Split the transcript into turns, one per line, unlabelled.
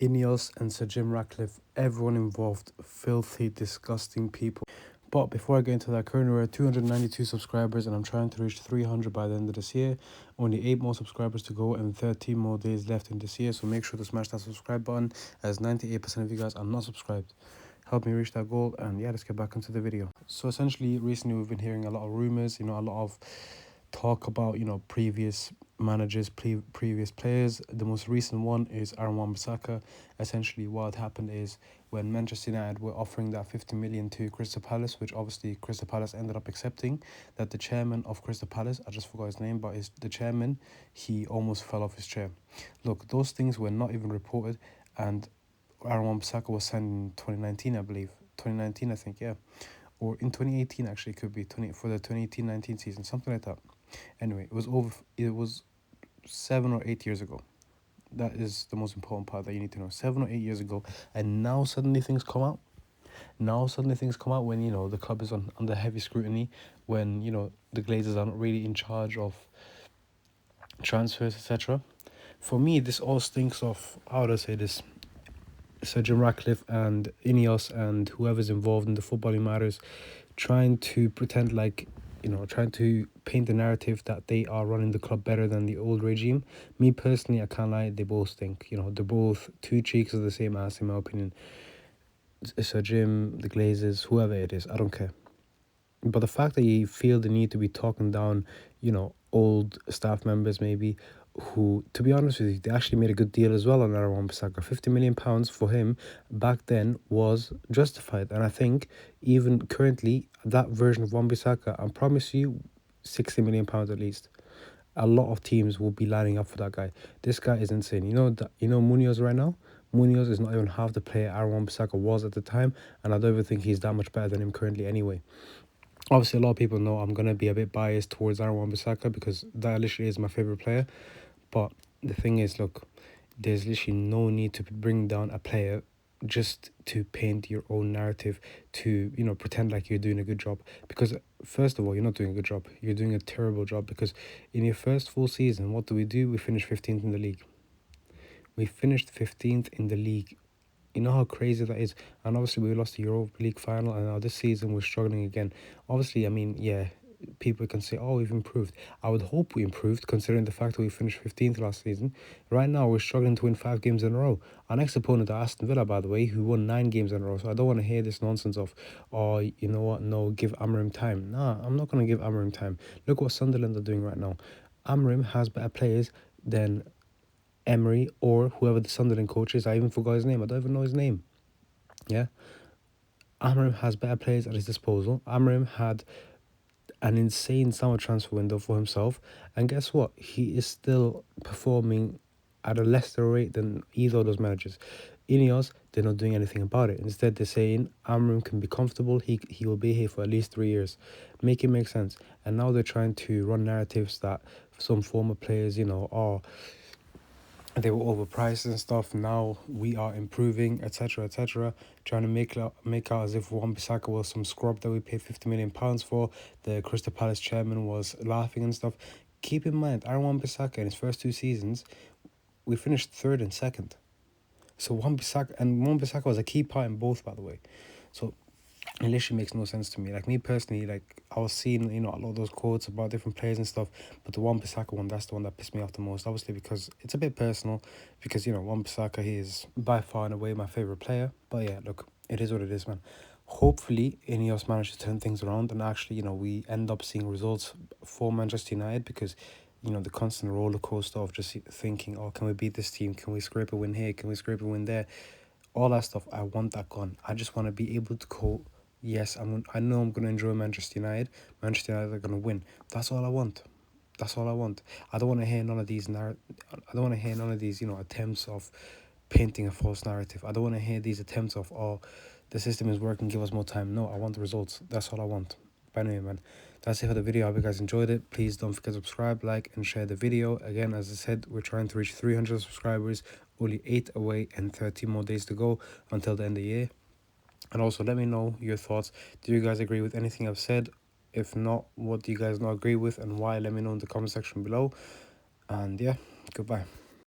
INEOS and Sir Jim Ratcliffe, everyone involved, filthy, disgusting people. But before I get into that, currently we're at 292 subscribers and I'm trying to reach 300 by the end of this year. Only 8 more subscribers to go and 13 more days left in this year. So make sure to smash that subscribe button, as 98% of you guys are not subscribed. Help me reach that goal, and yeah, let's get back into the video. So essentially, recently we've been hearing a lot of rumors, a lot of talk about, previous managers, previous players. The most recent one is Aaron Wan-Bissaka. Essentially, what happened is when Manchester United were offering that 50 million to Crystal Palace, which obviously Crystal Palace ended up accepting, that the chairman of Crystal Palace, I just forgot his name, but the chairman, he almost fell off his chair. Look, those things were not even reported, and Aaron Wan-Bissaka was signed in 2019, I believe. 2019, I think, yeah. Or in 2018, actually, could be for the 2018-19 season, something like that. Anyway, it was 7 or 8 years ago. That is the most important part that you need to know. 7 or 8 years ago, and now suddenly things come out. Now suddenly things come out when, the club is under heavy scrutiny, when, the Glazers are not really in charge of transfers, etc. For me, this all stinks of, how would I say this, Sir Jim Ratcliffe and INEOS and whoever's involved in the footballing matters trying to pretend like, trying to paint the narrative that they are running the club better than the old regime. Me personally, I can't lie, they both stink. They're both two cheeks of the same ass, in my opinion. Sir Jim, the Glazers, whoever it is, I don't care. But the fact that you feel the need to be talking down, old staff members maybe, who, to be honest with you, they actually made a good deal as well on Aaron Wan-Bissaka. £50 million for him back then was justified. And I think even currently, that version of Wan-Bissaka, I promise you, £60 million at least. A lot of teams will be lining up for that guy. This guy is insane. You know MahamudJackson right now? MahamudJackson is not even half the player Aaron Wan-Bissaka was at the time, and I don't even think he's that much better than him currently anyway. Obviously, a lot of people know I'm going to be a bit biased towards Aaron Wan-Bissaka because that literally is my favourite player. But the thing is, look, there's literally no need to bring down a player just to paint your own narrative, to, pretend like you're doing a good job. Because, first of all, you're not doing a good job. You're doing a terrible job because in your first full season, what do? We finished 15th in the league. We finished 15th in the league. You know how crazy that is? And obviously we lost the Europa League final, and now this season we're struggling again. Obviously, I mean, yeah, people can say, oh, we've improved. I would hope we improved, considering the fact that we finished 15th last season. Right now, we're struggling to win 5 games in a row. Our next opponent are Aston Villa, by the way, who won 9 games in a row. So I don't want to hear this nonsense of, oh, you know what, no, give Amorim time. Nah, I'm not going to give Amorim time. Look what Sunderland are doing right now. Amorim has better players than Emery or whoever the Sunderland coach is. I even forgot his name. I don't even know his name. Yeah. Amorim has better players at his disposal. Amorim had an insane summer transfer window for himself. And guess what? He is still performing at a lesser rate than either of those managers. INEOS, they're not doing anything about it. Instead, they're saying Amorim can be comfortable. He will be here for at least 3 years. Make it make sense. And now they're trying to run narratives that some former players, they were overpriced and stuff. Now we are improving, etc., etc. Trying to make out as if Wan-Bissaka was some scrub that we paid £50 million for. The Crystal Palace chairman was laughing and stuff. Keep in mind, Aaron Wan-Bissaka in his first 2 seasons, we finished 3rd and 2nd. So Wan-Bissaka was a key part in both, by the way. So it literally makes no sense to me. Like, me personally, like, I was seeing, a lot of those quotes about different players and stuff, but the Wan-Bissaka one, that's the one that pissed me off the most, obviously, because it's a bit personal, because, Wan-Bissaka, he is by far and away my favourite player. But yeah, look, it is what it is, man. Hopefully, INEOS managed to turn things around, and actually, we end up seeing results for Manchester United, because, the constant roller coaster of just thinking, oh, can we beat this team? Can we scrape a win here? Can we scrape a win there? All that stuff, I want that gone. I just want to be able to go, yes, I know I'm going to enjoy Manchester United. Manchester United are going to win. That's all I want. That's all I want. I don't want to hear none of these attempts of painting a false narrative. I don't want to hear these attempts of, oh, the system is working, give us more time. No, I want the results. That's all I want. But anyway, man, that's it for the video. I hope you guys enjoyed it. Please don't forget to subscribe, like, and share the video. Again, as I said, we're trying to reach 300 subscribers. Only 8 away and 30 more days to go until the end of the year. And also, let me know your thoughts. Do you guys agree with anything I've said? If not, what do you guys not agree with and why? Let me know in the comment section below. And yeah, goodbye.